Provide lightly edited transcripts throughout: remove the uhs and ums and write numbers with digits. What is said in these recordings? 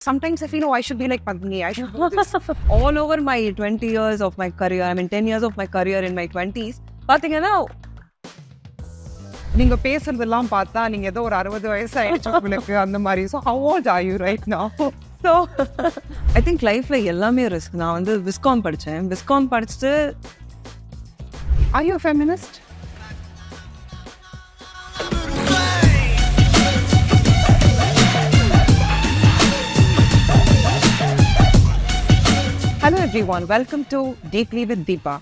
Sometimes I feel, I should be like Padmini. I should do this. All over my 20 years of my career, 10 years of my career in my 20s, பார்த்தீங்கன்னா நீங்க பேசுறதெல்லாம் பார்த்தா நீங்க ஏதோ ஒரு 60 வயசு ஆயிடுச்சு உங்களுக்கு அந்த மாதிரி. So how old are you right now? So I think லைஃப்ல எல்லாமே ரிஸ்க். நான் வந்து விஸ்காம் படித்தேன். விஸ்காம் படிச்சுட்டு are you a feminist? Hello everyone, welcome to Deeply with Deepa.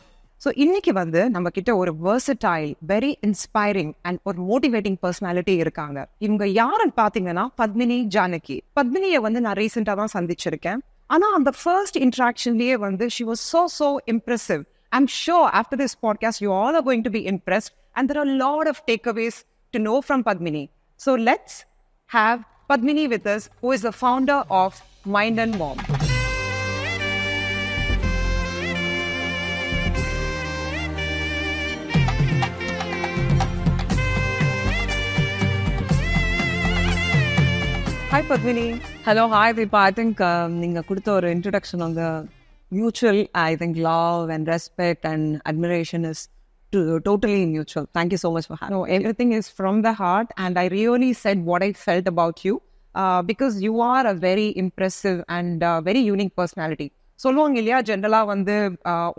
So இன்னைக்கு வந்து நம்ம கிட்ட ஒரு versatile, very inspiring and ஒரு motivating personality இருக்காங்க. இவங்க யாருன்னு பார்த்தீங்கன்னா பத்மினி ஜானகி. பத்மினியை வந்து நான் ரீசெண்டாக தான் சந்திச்சிருக்கேன். ஆனால் அந்த ஃபர்ஸ்ட் இன்ட்ராக்ஷன்லேயே வந்து she was so impressive. I'm sure after this podcast you all are going to be impressed and there are a lot of takeaways to know from Padmini. So let's have Padmini with us, who is the founder of Mind and Mom. Hi Padmini. Hello, hi Deepa. I think நீங்க கொடுத்த ஒரு introduction on the mutual, I think love and respect and admiration is totally mutual. Thank you so much for having me. No, everything is from the heart and I really said what I felt about you because you are a very impressive and very unique personality. சொல்லுவாங்க இல்லையா, ஜென்ரலாக வந்து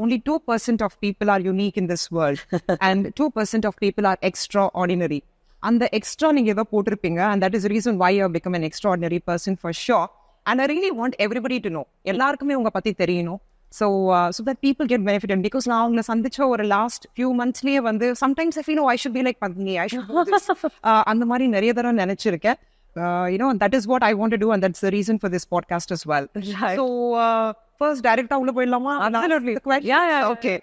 only 2% of people are unique in this world and 2% of people are extraordinary. அந்த extra நீங்கள் ஏதோ போட்டிருப்பீங்க and that is the reason why you have become an extraordinary person for sure. And I really want everybody to know. எல்லாருக்குமே உங்களை பற்றி தெரியணும். So that people get benefited. Because நான் அவங்களை சந்திச்ச ஒரு லாஸ்ட் ஃபியூ மந்த்ஸ்லேயே வந்து sometimes I feel, I should be like Padmini. I should do this. அந்த மாதிரி நிறைய தடவை நினைச்சிருக்கேன். That is what I want to do and that's the reason for this podcast as well. Right. So first directா உள்ள போயிடலாமா? Absolutely. Yeah. Okay.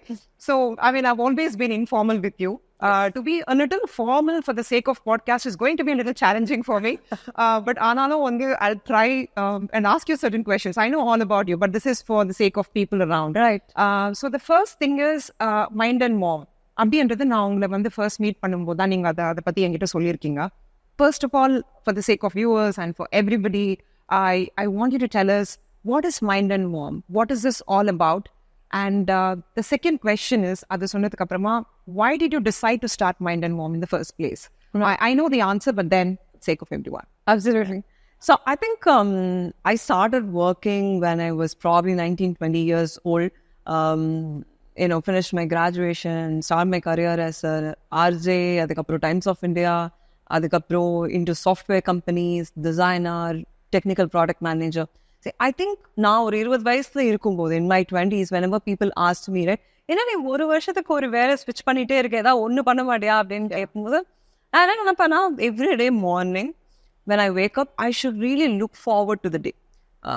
So I've always been informal with you. To be a little formal for the sake of podcast is going to be a little challenging for me. But ஆனாலும் வந்து I'll try and ask you certain questions. I know all about you, but this is for the sake of people around. Right. So the first thing is Mind and Mom. அப்படின்றது நான் உங்களை வந்து first meet பண்ணும்போது தான் நீங்கள் அதை பற்றி என்கிட்ட சொல்லியிருக்கீங்க. First of all, for the sake of viewers and for everybody, I want you to tell us, what is Mind and Mom? What is this all about? And the second question is, அது சொன்னதுக்கு அப்புறமா, why did you decide to start Mind and Mom in the first place? I know the answer, but then for the sake of everyone. Absolutely. So I think I started working when I was probably 19, 20 years old. Finished my graduation, started my career as a RJ, அதுக்கப்புறம் Times of India, அதுக்கப்புறம் into software companies, designer, technical product manager. I think நான் ஒரு 20 வயசுல இருக்கும்போது in my 20s, whenever people asked me, right, ஏன்னா நீ ஒரு வருஷத்துக்கு ஒரு வேலை ஸ்விட்ச் பண்ணிட்டே இருக்க, ஏதாவது ஒன்று பண்ண மாட்டியா அப்படின்னு கேட்கும்போது நான் நினைப்பேன்னா everyday morning when I wake up, I should really look forward to the day.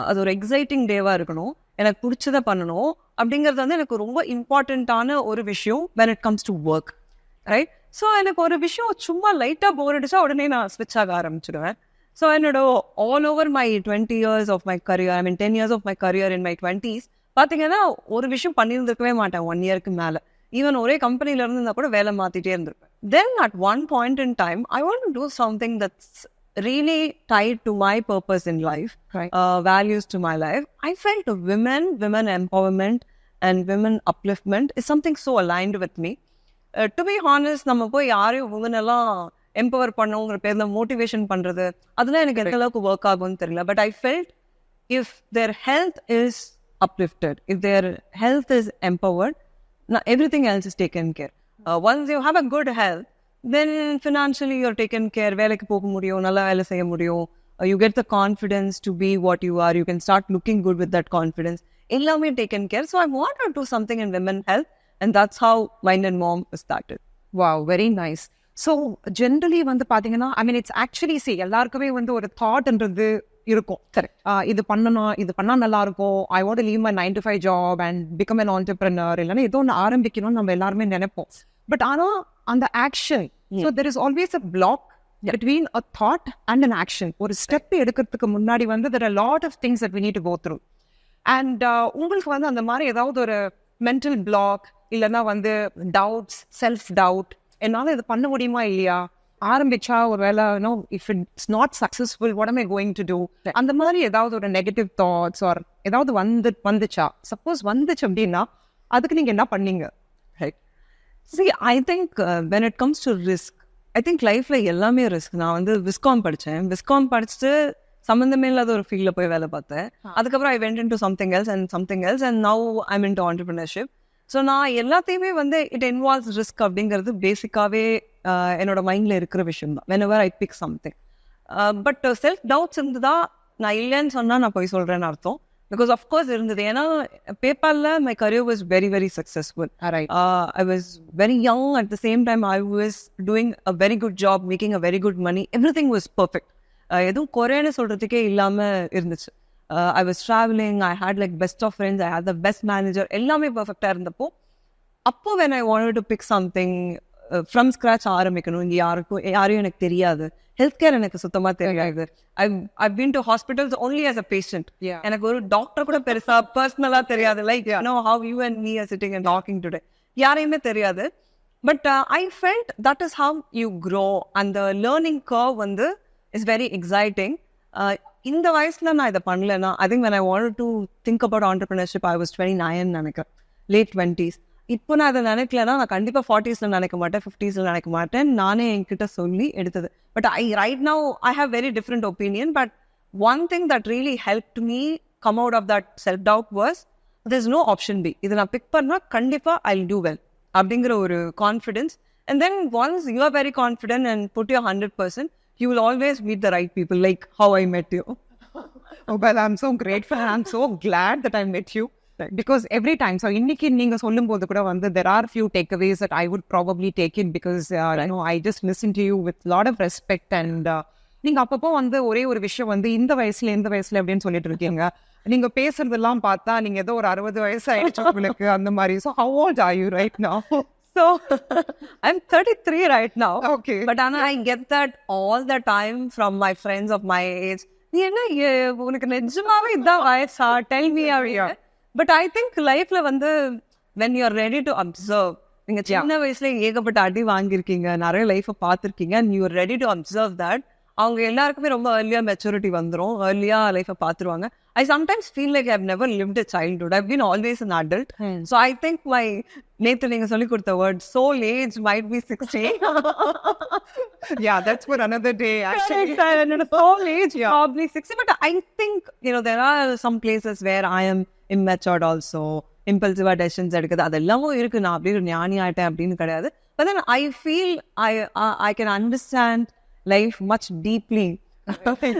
அது ஒரு எக்ஸைட்டிங் டேவாக இருக்கணும், எனக்கு பிடிச்சதை பண்ணணும் அப்படிங்கிறது வந்து எனக்கு ரொம்ப இம்பார்ட்டண்ட்டான ஒரு விஷயம் when it comes to work, right? So எனக்கு ஒரு விஷயம் சும்மா லைட்டாக போர் அடிச்சா உடனே நான் ஸ்விட்ச் ஆக ஆரம்பிச்சிடுவேன். ஸோ என்னோட all over my 20 years of my career, 10 years of my career in my 20s, பார்த்தீங்கன்னா ஒரு விஷயம் பண்ணியிருந்துருக்கவே மாட்டேன் 1 yearக்கு மேலே. ஈவன் ஒரே கம்பெனியில் இருந்திருந்தா கூட வேலை மாற்றிட்டே இருந்திருப்பேன். தென் at one point in time, I want to do something that's really tied to my purpose in life, Right. Values to my life. I felt women empowerment and women upliftment is something so aligned with me. To be honest, நம்ம போய் யாரையும் women எல்லாம் empower பண்ணவங்கிற பேர்ல motivation பண்றது அதெல்லாம் எனக்கு எந்த அளவுக்கு ஒர்க் ஆகும்னு தெரியல. But I felt if there health is uplifted, if their health is empowered, everything else is taken care. Once you have a good health, then financially you're taken care. வேலைக்கு போக முடியும், நல்லா வேலை செய்ய முடியும். You get the confidence to be what you are. You can start looking good with that confidence. எல்லாமே taken care. So I want to do something in women health and that's how Mind and Mom started. Wow, very nice. So generally வந்து பார்த்தீங்கன்னா it's actually எல்லாருக்குமே வந்து ஒரு தாட்ன்றது இருக்கும். Correct. இது பண்ணணும், இது பண்ணால் நல்லா இருக்கும், I want to leave my 9 to 5 job and become an entrepreneur, இல்லைன்னா ஏதோ ஒன்று ஆரம்பிக்கணும்னு நம்ம எல்லாருமே நினைப்போம். பட் ஆனால் அந்த action, so there is always a block between a thought and an action. ஒரு ஸ்டெப் எடுக்கிறதுக்கு முன்னாடி வந்து there are lot of things that we need to go through. And உங்களுக்கு வந்து அந்த மாதிரி ஏதாவது ஒரு மென்டல் பிளாக் இல்லைன்னா வந்து டவுட்ஸ், செல்ஃப் டவுட், என்னால் இது பண்ண முடியுமா இல்லையா, ஆரம்பிச்சா ஒருவேளை if it's not successful, what am I going to do? அந்த மாதிரி ஏதாவது ஒரு நெகட்டிவ் தாட்ஸ் ஆர் ஏதாவது வந்துச்சா? சப்போஸ் வந்துச்சு அப்படின்னா அதுக்கு நீங்க என்ன பண்ணீங்க? Right. See, I think when it comes to risk, I think லைஃப்ல எல்லாமே ரிஸ்க். நான் வந்து விஸ்காம் படித்தேன். விஸ்காம் படிச்சுட்டு சம்மந்தமே இல்லாத ஒரு ஃபீல்டில் போய் வேலை பார்த்தேன். அதுக்கப்புறம் I went in to something else and now I'm in to entrepreneurship. So நான் எல்லாத்தையுமே வந்து இட் இன்வால்வ்ஸ் ரிஸ்க் அப்படிங்கிறது பேசிக்காகவே என்னோட மைண்டில் இருக்கிற விஷயம் தான். Whenever I pick something. But self doubts இருந்ததா நான் இல்லைன்னு சொன்னால் நான் போய் சொல்கிறேன்னு அர்த்தம். பிகாஸ் அஃப்கோர்ஸ் இருந்தது. ஏன்னா பேபாலில் my career was very very successful. I was very young. At the same time I was doing a very good job, making a very good money. Everything was perfect. எதுவும் குறைன்னு சொல்கிறதுக்கே இல்லாமல் இருந்துச்சு. I was traveling, I had like best of friends, I had the best manager, எல்லாமே பர்ஃபெக்டாக இருந்தப்போ அப்போ when I wanted to pick something from scratch ஆரம்பிக்கணும், இங்கே யாரையும் எனக்கு தெரியாது, ஹெல்த் கேர் எனக்கு சுத்தமாக தெரியாது. I've been to hospitals only as a patient. எனக்கு ஒரு டாக்டர் கூட பெருசா பர்சனலாக தெரியாது. Like how you and me are sitting and talking today, யாரையுமே தெரியாது. But I felt that is how you grow, and the learning curve வந்து is very exciting. இந்த வயசுல நான் இதை பண்ணலன்னா I think when I wanted to think about entrepreneurship I was 29 நினைக்கிறேன், late 20s. இப்போ நான் அதை நினைக்கலன்னா நான் கண்டிப்பாக 40s நினைக்க மாட்டேன், 50s நினைக்க மாட்டேன். நானே என்கிட்ட சொல்லி எடுத்தது. But right now I have very different opinion. But one thing that really helped me come out of that self doubt was there is no option B. இதை நான் பிக் பண்ணால் கண்டிப்பாக ஐ வில் டூ வெல் அப்படிங்கிற ஒரு confidence. And then once you are very confident and put your 100%, you will always meet the right people, like how I met you. Oh, well, I'm so grateful and I'm so glad that I met you. Because every time, so இன்னைக்கு நீங்க சொல்லும்போது கூட வந்து there are few takeaways that I would probably take it because I just listen to you with lot of respect and நீங்க அப்பப்போ வந்து ஒரே ஒரு விஷயம் வந்து இந்த வயசுல அப்படின்னு சொல்லிட்டு இருக்கீங்க. நீங்க பேசுறதெல்லாம் பார்த்தா நீங்க ஏதோ ஒரு 60 வயசு ஆயிடுச்சு உங்களுக்கு அந்த மாதிரி. So how old are you right now? So I'm 33 right now. Okay. But Anna, I get that all the time from my friends of my age. நீ என்ன உனக்கு நிஜமாவே இதான் வயசா? Tell me how you are. But I think லைஃப்ல வந்து when you are ready to observe, நீங்க சின்ன வயசுல ஏகப்பட்ட அடி வாங்கியிருக்கீங்க, நிறைய லைஃபை பார்த்துருக்கீங்க, and you are ready to observe that. அவங்க எல்லாருக்குமே ரொம்ப ஏர்லியா மெச்சூரிட்டி வந்துடும், ஏர்லியா லைஃபை பார்த்துருவாங்க. I sometimes feel like I've never lived a childhood. I've been always an adult. So I think my நேத்து நீங்க சொல்லி கொடுத்த word soul age might be 60. Yeah, that's for another day actually. Soul age probably 60. But I think there are some places where I am immature also, impulsive decisions எடுக்குது, அதெல்லாமும் இருக்கு. நான் அப்படி ஒரு ஞானி ஆயிட்டேன் அப்படின்னு கிடையாது. But then I feel I can understand life much deeply. Right?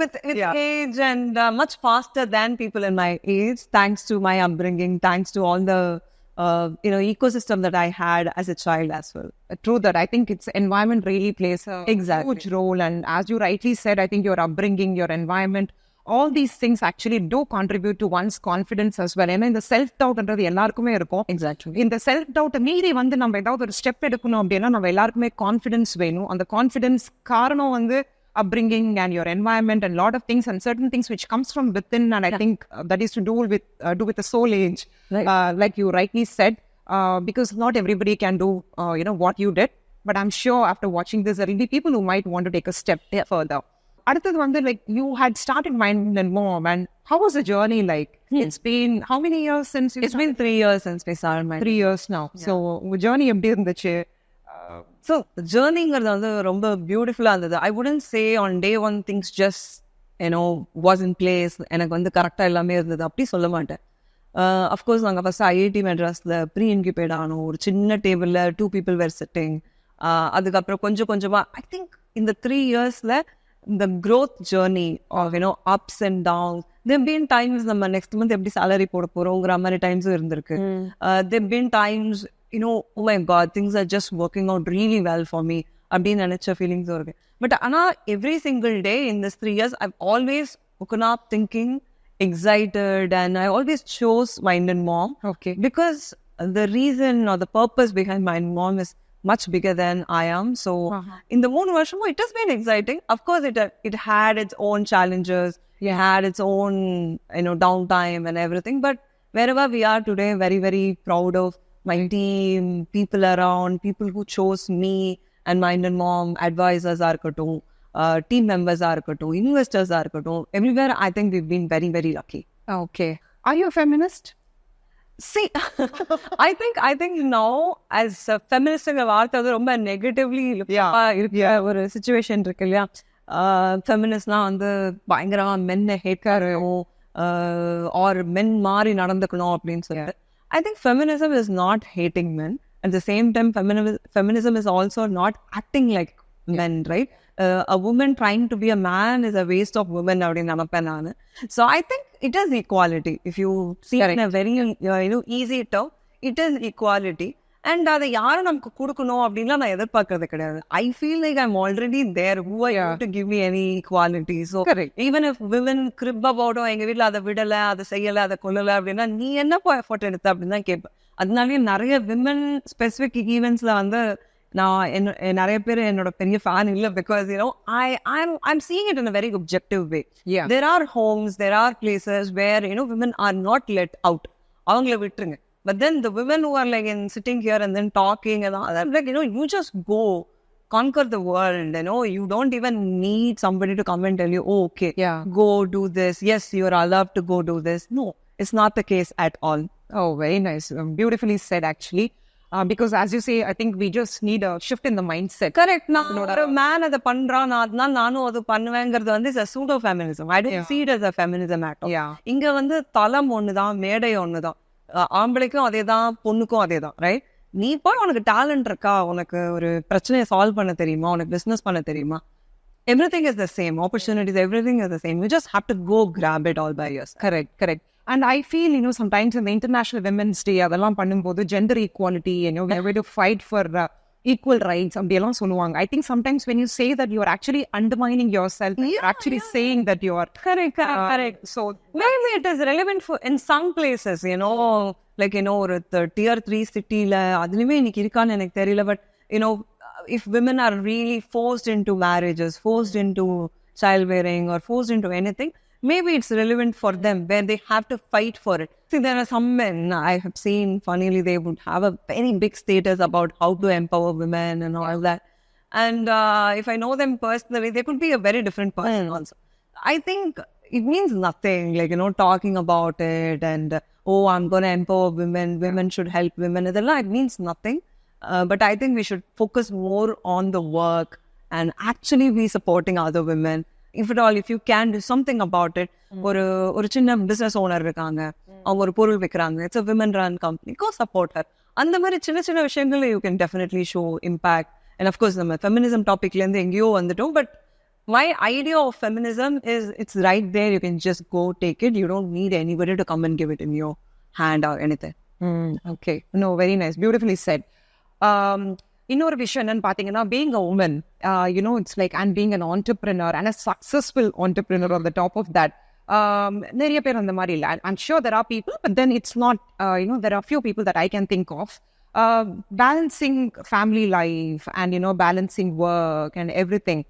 With age and much faster than people in my age, thanks to my upbringing, thanks to all the ecosystem that I had as a child as well. True that. I think its environment really plays a Exactly. huge role, and as you rightly said, I think your upbringing, your environment, all these things actually do contribute to one's confidence as well. ஏன்னா இந்த self டவுட்ன்றது எல்லாருக்குமே இருக்கும். Exactly. இந்த self டவுட்டை மீறி வந்து நம்ம ஏதாவது ஒரு ஸ்டெப் எடுக்கணும் அப்படின்னா நம்ம எல்லாருக்குமே கான்ஃபிடன்ஸ் வேணும். அந்த கான்ஃபிடன்ஸ் காரணம் வந்து upbringing and your environment and lot of things and certain things which comes from within, and I think that is to do with the soul age, right. Like you rightly said, because not everybody can do what you did, but I'm sure after watching this there will be people who might want to take a step further. அடுத்தது வந்து like you had started Mind and Mom, and how was the journey like? It's been how many years since you It's been 3 years since we started Mind. 3 years now. So உங்க journey எப்படி இருந்துச்சு? So ஜேர்னிங்கிறது வந்து ரொம்ப பியூட்டிஃபுல்லாக இருந்தது. ஐ wouldn't say on day one things just was in place, எனக்கு வந்து கரெக்டாக எல்லாமே இருந்தது அப்படி சொல்ல மாட்டேன். அஃப்கோர்ஸ் நாங்கள் ஃபஸ்ட்டு ஐஐடி மெட்ராஸில் ப்ரீ இன்குபேட் ஆனோம். ஒரு சின்ன டேபிளில் 2 people were sitting. அதுக்கப்புறம் கொஞ்சம் கொஞ்சமாக ஐ திங்க் இந்த 3 yearsல இந்த growth journey of ups and downs. There have been times நம்ம next month எப்படி salary போட போறோங்கிற மாதிரி டைம்ஸும் இருந்திருக்கு. There have been times oh my god, things are just working out really well for me அப்படின்னு நினைச்ச ஃபீலிங்ஸும் இருக்கு. பட் ஆனால் every single day in this 3 years I've always woken up thinking excited, and I always chose Mind and Mom. Okay. Because the reason or the purpose behind Mind and Mom is much bigger than I am. So in the 3 வருஷம் it has been exciting. Of course it had its own challenges, it had its own downtime and everything, but wherever we are today, very very proud of my team, people around, people who chose me and my Indian mom, advisors are இருக்கட்டும், team members are இருக்கட்டும், investors are இருக்கட்டும், everywhere I think we've been very, very lucky. Okay. Are you a feminist? See, I think now as a feminist வார்த்தை வந்து ரொம்ப negatively இருக்க ஒரு situation இருக்கு இல்லையா. ஃபெமினிஸ்ட்லாம் வந்து பயங்கரமா மென்னை ஹேட்காரோ ஆர் மென் மாறி நடந்துக்கணும் அப்படின்னு சொல்லிட்டு. I think feminism is not hating men. At the same time, feminism is also not acting like men, right? A woman trying to be a man is a waste of women. So I think it is equality. If you see in a very easy term, it is equality. And அதை யாரும் நமக்கு கொடுக்கணும் அப்படின்லாம் நான் எதிர்பார்க்கறது கிடையாது. I feel like I'm already there. Who are you to give me any equality? So even if women crib about எங்க வீட்டில் அதை விடலை, அதை செய்யலை, அதை கொள்ளலை அப்படின்னா நீ என்ன எஃபோர்ட் எடுத்த அப்படின்னு தான் கேட்பேன். அதனாலேயே நிறைய விமன் ஸ்பெசிஃபிக் ஈவெண்ட்ஸில் வந்து நான் நிறைய பேர் என்னோட பெரிய ஃபேன் இல்லை. Because I'm seeing it in a very objective way. There are homes, there are places where women are not let out. அவங்கள விட்டுருங்க. But then the women who are like sitting here and then talking and all that, like, you just go conquer the world, you don't even need somebody to come and tell you, oh, okay, go do this. Yes, you are allowed to go do this. No, it's not the case at all. Oh, very nice. Beautifully said, actually. Because as you say, I think we just need a shift in the mindset. Correct. ஒரு man அதை பண்றான், அதனால நானும் அது பண்ணுவேங்கிறது வந்து is a pseudo feminism. I don't see it as a feminism at all. இங்க வந்து தளம் ஒண்ணுதான், மேடை ஒண்ணுதான். ஆம்பளைக்கும் அதே தான், பொண்ணுக்கும் அதே தான், ரைட்? நீ போய் உனக்கு டேலண்ட் இருக்கா, உனக்கு ஒரு பிரச்சனையை சால்வ் பண்ண தெரியுமா, உனக்கு பிசினஸ் பண்ண தெரியுமா, everything is the same. Opportunities, everything is the same. You just have to go grab it all by yourself. Correct. And I feel, sometimes in the International Women's Day, அதெல்லாம் பண்ணும்போது gender equality, we are going to fight for equal rights, அப்படியெல்லாம் சொல்லுவாங்க. I think sometimes when you say that, you are actually undermining yourself. You're actually saying that you are... Correct. So maybe it is relevant for in some places, like, ஒரு tier 3 cityல அதுலயுமே இன்னைக்கு இருக்கான்னு எனக்கு தெரியல. But, if women are really forced into marriages, forced into childbearing or forced into anything, maybe it's relevant for them where they have to fight for it. See, there are some men I have seen, funnily, they would have a very big status about how to empower women and all that. And if I know them personally, they could be a very different person also. I think it means nothing, like, talking about it and, oh, I'm going to empower women should help women. It means nothing. But I think we should focus more on the work and actually be supporting other women. If at all, if you can do something about it. ஒரு சின்ன business owner இருக்காங்க, அவங்க ஒரு பொருள் விற்கிறாங்க, it's a women run company, go support her. அந்த மாதிரி சின்ன சின்ன விஷயங்கள் you can definitely show impact. And of course நம்ம feminism topicல இருந்து எங்கேயோ வந்துட்டோம். But my idea of feminism is it's right there. You can just go take it. You don't need anybody to come and give it in your hand or anything. Okay. No, very nice. Beautifully said. இன்னொரு விஷயம் என்னன்னு பார்த்தீங்கன்னா, being a woman, it's like, and being an entrepreneur and a successful entrepreneur on the top of that, நிறைய பேர் அந்த மாதிரி இல்லை. I'm sure there are people, but then it's not, there are few people that I can think of. Balancing family life and, balancing work and everything,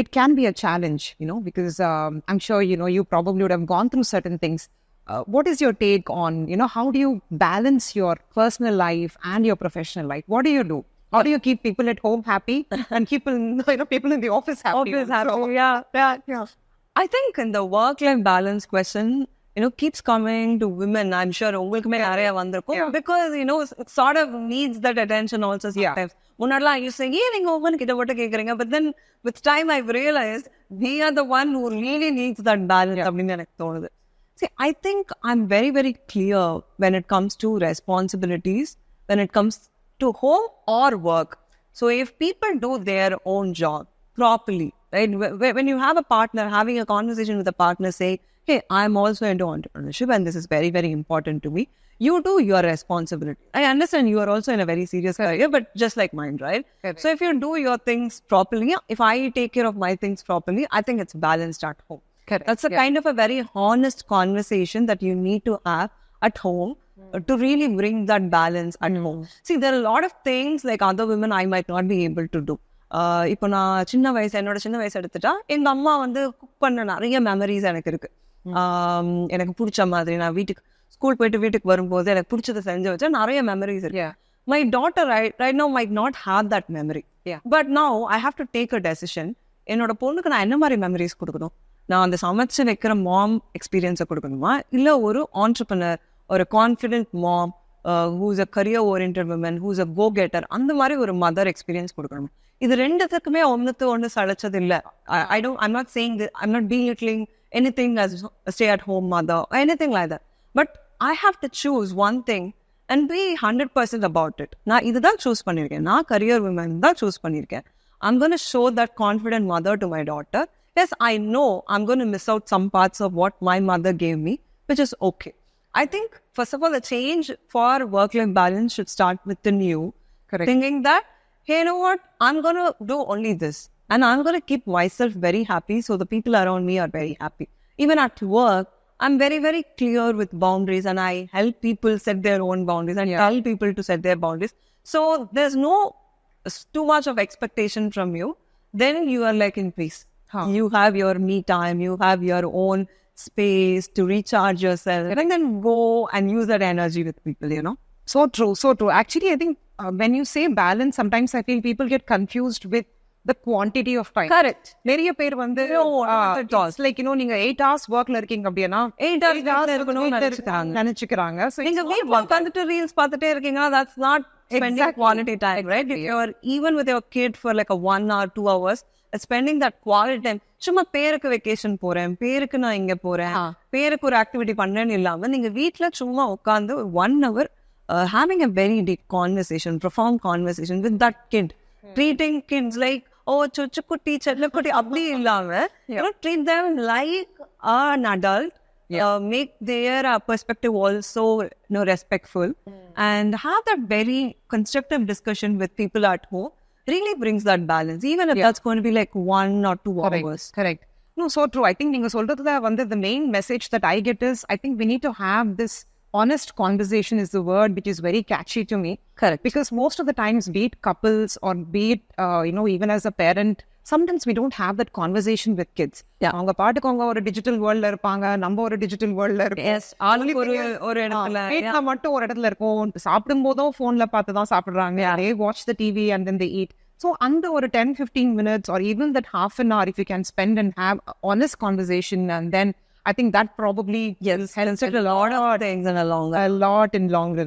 it can be a challenge, because I'm sure, you probably would have gone through certain things. What is your take on, how do you balance your personal life and your professional life? What do you do? How do you keep people at home happy and keep people in the office happy? Yeah. I think in the work-life balance question, keeps coming to women. I'm sure ungalkume nariya vandirukum because it sort of needs that attention also sometimes. Munadla you saying neenga woman kitta votta kekringa, but then with time I've realized we are the one who really needs that balance appdinu enak thonudhu. See, I think I'm very, very clear when it comes to responsibilities, when it comes to home or work. So if people do their own job properly, right? When you have a partner, having a conversation with a partner, say, hey, I'm also into entrepreneurship and this is very, very important to me. You do your responsibility. I understand you are also in a very serious career, but just like mine, right? Correct. So if you do your things properly, if I take care of my things properly, I think it's balanced at home. Correct. That's a kind of a very honest conversation that you need to have at home to really bring that balance at home. See, there are a lot of things like other women I might not be able to do. இப்போ நான் என்னோட சின்ன வயசு எடுத்துட்டா, எங்க அம்மா வந்து cook பண்ண நிறைய மெமரிஸ் எனக்கு இருக்கு. எனக்கு பிடிச்ச மாதிரி நான் ஸ்கூல் போயிட்டு வீட்டுக்கு வரும்போது எனக்கு பிடிச்சதை செஞ்சு வச்சா நிறைய மெமரிஸ் இருக்கு. my daughter right now might not have that memory. Yeah. But now I have to take a decision. என்னோட பொண்ணுக்கு நான் என்ன மாதிரி மெமரிஸ் கொடுக்கணும்? நான் அந்த சமைச்சு வைக்கிற மாம் எக்ஸ்பீரியன்ஸை கொடுக்கணுமா, இல்லை ஒரு ஆண்டர்பிரினர், ஒரு confident mom, who's a career oriented women, who's a go getter, அந்த மாதிரி ஒரு மதர் எக்ஸ்பீரியன்ஸ் கொடுக்கணும். இது ரெண்டுத்துக்குமே ஒன்று சளைச்சது இல்லை. I'm not saying that, I'm not belittling anything as a stay-at-home mother or anything like that. But I have to choose one thing and be 100% about it. நான் இதுதான் சூஸ் பண்ணியிருக்கேன். நான் கரியர் விமன் தான் சூஸ் பண்ணியிருக்கேன். I'm going to show that confident mother to my daughter. Yes, I know I'm going to miss out some parts of what my mother gave me, which is okay. I think, first of all, the change for work-life balance should start within you. Correct. Thinking that, hey, you know what? I'm going to do only this. And I'm going to keep myself very happy so the people around me are very happy. Even at work, I'm very, very clear with boundaries, and I help people set their own boundaries and tell people to set their boundaries. So there's no too much of expectation from you. Then you are like in peace. You have your me time, you have your own space to recharge yourself, and then go and use that energy with people, you know. So true, so true. Actually, I think when you say balance, sometimes I feel people get confused with the quantity of time. Correct. நிறைய பேர் வந்து it's like, you know, நீங்க 8 hours workல இருக்கீங்க அப்படின்னா 8 hours இருக்கணும்னு நினைச்சுக்கிறாங்க. So நீங்க வீட்ல உட்கார்ந்துட்டு ரீல்ஸ் பார்த்துட்டே இருக்கீங்கன்னா that's not spending quality time, right? If you're even with your kid for like a 1 hour 2 hours, spending that quality time, சும்மா பேருக்கு வெக்கேஷன் போறேன், பேருக்கு நான் இங்க போறேன், பேருக்கு ஒரு ஆக்டிவிட்டி பண்றேன்னு இல்லாம நீங்க வீட்ல சும்மா உட்கார்ந்து 1 hour having a very deep conversation, profound conversation with that kid. Treating kids like, oh, chuchukutti, challakutti, abdi illama, you know, treat them like an adult. Make their perspective also, you know, respectful, and have that very constructive discussion with people at home. Really brings that balance, even if that's going to be like 1 or 2 hours. Correct. No, so true. I think நீங்க சொல்றதுல வந்து the main message that I get is, I think we need to have this honest conversation is the word which is very catchy to me. Correct. Because most of the times, be it couples or be it, you know, even as a parent, sometimes we don't have that conversation with kids. அவங்க பாட்டுக்கு அவங்க ஒரு digital வேர்ல்ட்ல இருப்பாங்க, நம்ம ஒரு digital வேர்ல்ட்ல இருக்கோம். Yes, ஆளுக்கு ஒரு இடத்துல, வீட்ல மட்டும் ஒரு இடத்துல இருக்கோம். சாப்பிடும் போதும் போன்ல பார்த்து தான் சாப்பிடுறாங்க. They watch the TV and then they eat. So under or 10-15 minutes or even that half an hour, if you can spend and have honest conversation, and then I think that probably helps a lot of things in a long run. A lot in long run.